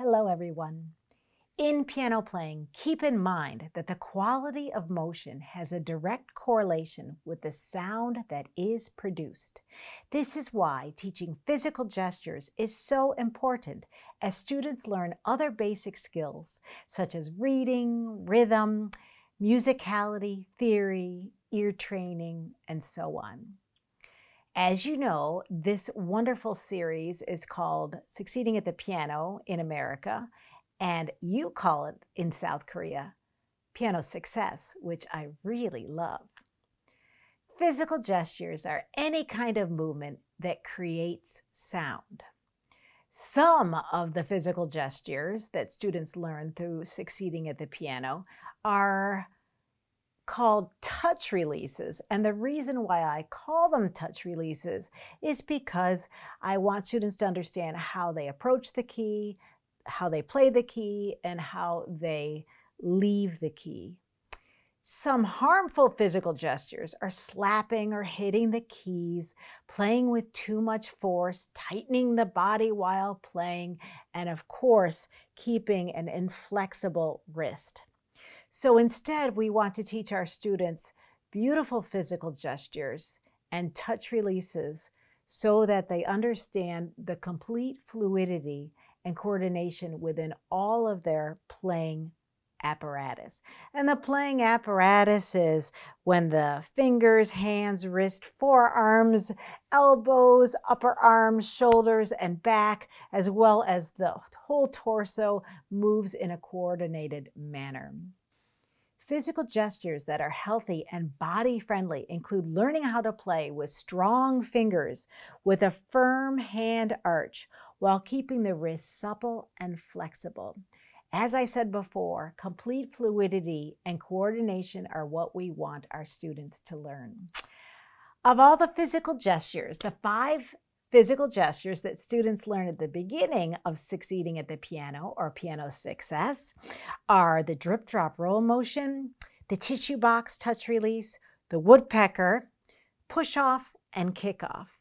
Hello, everyone. In piano playing, keep in mind that the quality of motion has a direct correlation with the sound that is produced. This is why teaching physical gestures is so important as students learn other basic skills such as reading, rhythm, musicality, theory, ear training, and so on. As you know, this wonderful series is called Succeeding at the Piano in America, and you call it in South Korea Piano Success, which I really love. Physical gestures are any kind of movement that creates sound. Some of the physical gestures that students learn through Succeeding at the Piano are called touch releases. And the reason why I call them touch releases is because I want students to understand how they approach the key, how they play the key, and how they leave the key. Some harmful physical gestures are slapping or hitting the keys, playing with too much force, tightening the body while playing, and of course, keeping an inflexible wrist. So instead, we want to teach our students beautiful physical gestures and touch releases so that they understand the complete fluidity and coordination within all of their playing apparatus. And the playing apparatus is when the fingers, hands, wrist, forearms, elbows, upper arms, shoulders, and back, as well as the whole torso, moves in a coordinated manner. Physical gestures that are healthy and body-friendly include learning how to play with strong fingers with a firm hand arch while keeping the wrist supple and flexible. As I said before, complete fluidity and coordination are what we want our students to learn. Of all the physical gestures, the 5 physical gestures that students learn at the beginning of Succeeding at the Piano or Piano Success are the drip, drop, roll motion, the tissue box touch release, the woodpecker, push off, and kick off.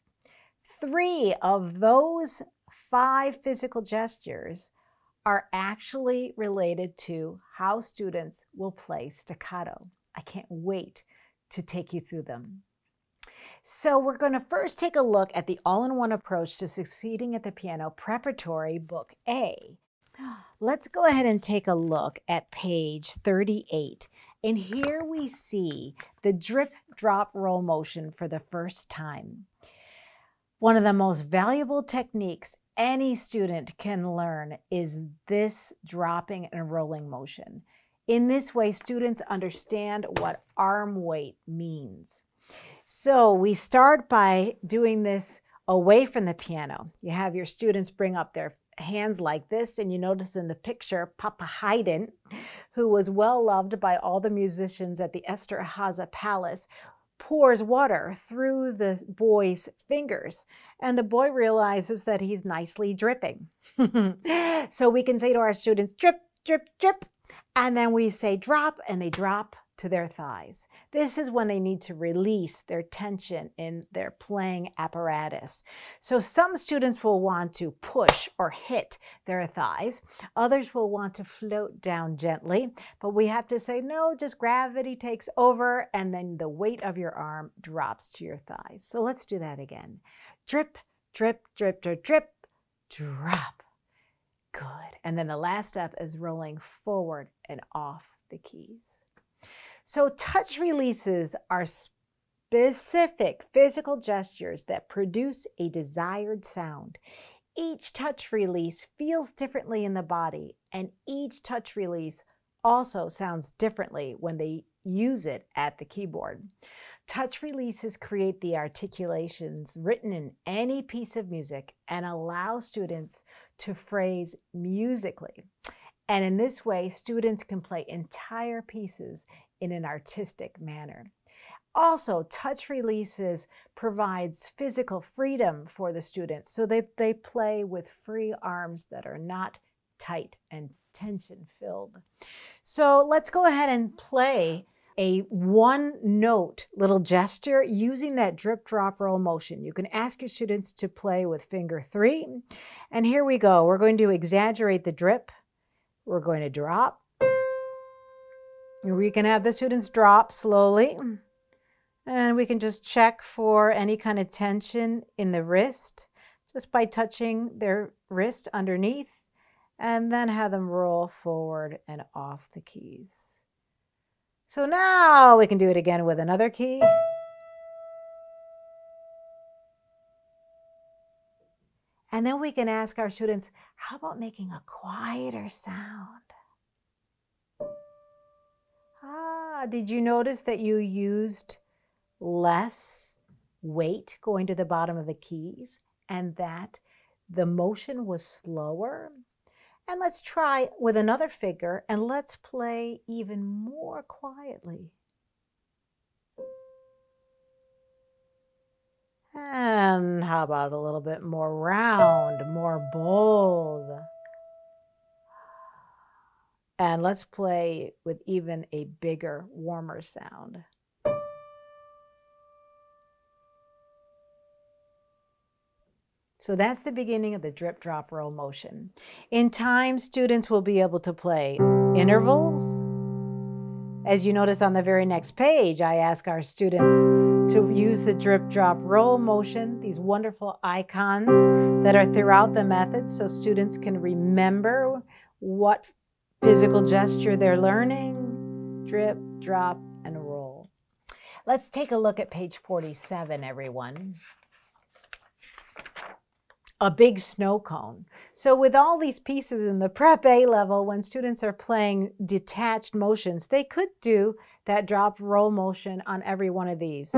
3 of those 5 physical gestures are actually related to how students will play staccato. I can't wait to take you through them. So we're going to first take a look at the all-in-one approach to Succeeding at the Piano Preparatory Book A. Let's go ahead and take a look at page 38. And here we see the drip, drop, roll motion for the first time. One of the most valuable techniques any student can learn is this dropping and rolling motion. In this way, students understand what arm weight means. So we start by doing this away from the piano. You have your students bring up their hands like this, and you notice in the picture, Papa Haydn, who was well loved by all the musicians at the Esterhazy Palace, pours water through the boy's fingers, and the boy realizes that he's nicely dripping. So we can say to our students, drip, drip, drip, and then we say drop, and they drop to their thighs. This is when they need to release their tension in their playing apparatus. So some students will want to push or hit their thighs. Others will want to float down gently, but we have to say, no, just gravity takes over, and then the weight of your arm drops to your thighs. So let's do that again. Drip, drip, drip, drip, drip, drop. Good. And then the last step is rolling forward and off the keys. So touch releases are specific physical gestures that produce a desired sound. Each touch release feels differently in the body, and each touch release also sounds differently when they use it at the keyboard. Touch releases create the articulations written in any piece of music and allow students to phrase musically. And in this way, students can play entire pieces in an artistic manner. Also, touch releases provides physical freedom for the students, so they play with free arms that are not tight and tension-filled. So let's go ahead and play a one-note little gesture using that drip, drop, roll motion. You can ask your students to play with finger 3. And here we go. We're going to exaggerate the drip. We're going to drop. We can have the students drop slowly. And we can just check for any kind of tension in the wrist just by touching their wrist underneath, and then have them roll forward and off the keys. So now we can do it again with another key. And then we can ask our students, how about making a quieter sound? Did you notice that you used less weight going to the bottom of the keys and that the motion was slower? And let's try with another figure and let's play even more quietly. And how about a little bit more round, more bold? And let's play with even a bigger, warmer sound. So that's the beginning of the drip, drop, roll motion. In time, students will be able to play intervals. As you notice on the very next page, I ask our students to use the drip, drop, roll motion, these wonderful icons that are throughout the method so students can remember what physical gesture they're learning. Drip, drop, and roll. Let's take a look at page 47, everyone. A big snow cone. So with all these pieces in the Prep A level, when students are playing detached motions, they could do that drop roll motion on every one of these.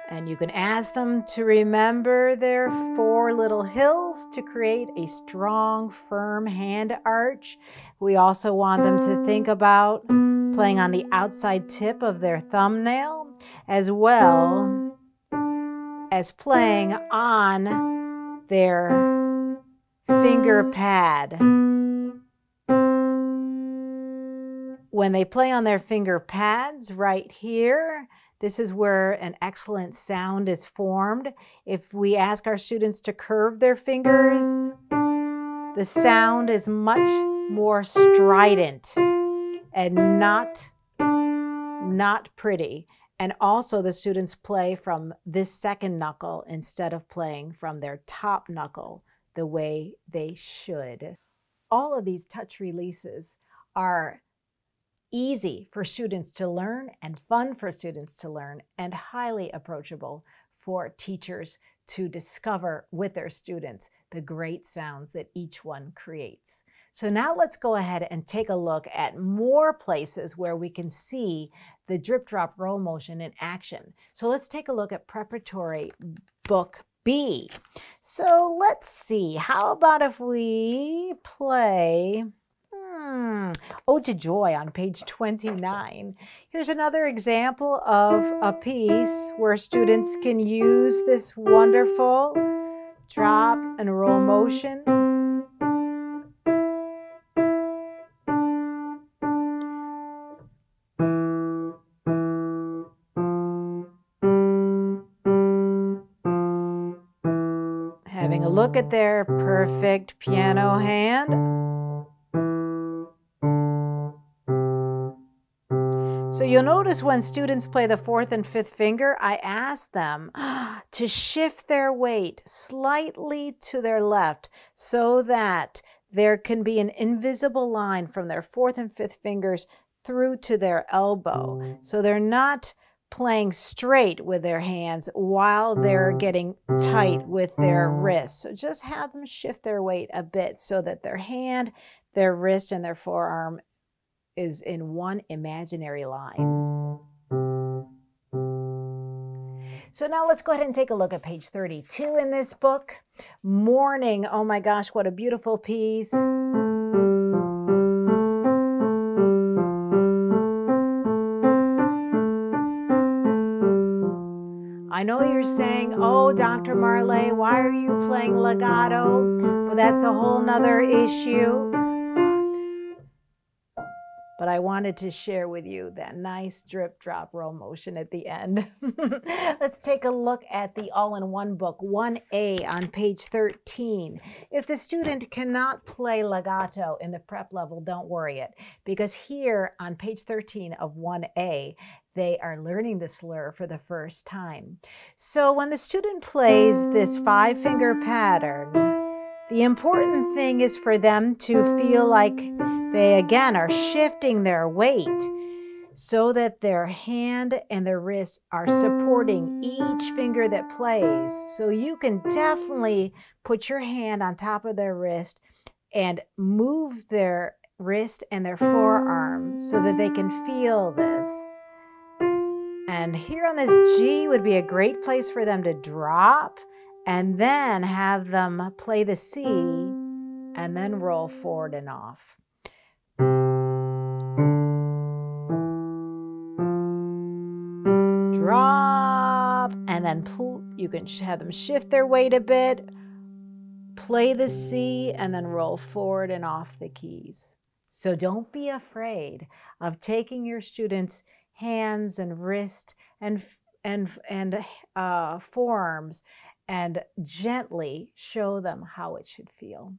And you can ask them to remember their 4 little hills to create a strong, firm hand arch. We also want them to think about playing on the outside tip of their thumbnail, as well as playing on their finger pad. When they play on their finger pads right here, this is where an excellent sound is formed. If we ask our students to curve their fingers, the sound is much more strident and not pretty. And also the students play from this second knuckle instead of playing from their top knuckle the way they should. All of these touch releases are easy for students to learn and fun for students to learn and highly approachable for teachers to discover with their students the great sounds that each one creates. So now let's go ahead and take a look at more places where we can see the drip, drop, roll motion in action. So let's take a look at preparatory book B. So let's see, how about if we play Ode to Joy on page 29. Here's another example of a piece where students can use this wonderful drop and roll motion. Having a look at their perfect piano hand. So you'll notice when students play the 4th and 5th finger, I ask them to shift their weight slightly to their left so that there can be an invisible line from their 4th and 5th fingers through to their elbow. So they're not playing straight with their hands while they're getting tight with their wrists. So just have them shift their weight a bit so that their hand, their wrist, and their forearm is in one imaginary line. So now let's go ahead and take a look at page 32 in this book. Morning, oh my gosh, what a beautiful piece. I I know you're saying, oh, Dr. Marlais, why are you playing legato? But that's a whole nother issue. But I wanted to share with you that nice drip drop roll motion at the end. Let's take a look at the all-in-one book, 1A on page 13. If the student cannot play legato in the prep level, don't worry it, because here on page 13 of 1A, they are learning the slur for the first time. So when the student plays this 5-finger pattern, the important thing is for them to feel like they, again, are shifting their weight so that their hand and their wrist are supporting each finger that plays. So you can definitely put your hand on top of their wrist and move their wrist and their forearm so that they can feel this. And here on this G would be a great place for them to drop and then have them play the C and then roll forward and off. Drop, and then pull. You can have them shift their weight a bit, play the C, and then roll forward and off the keys. So don't be afraid of taking your students' hands and wrist and forearms and gently show them how it should feel.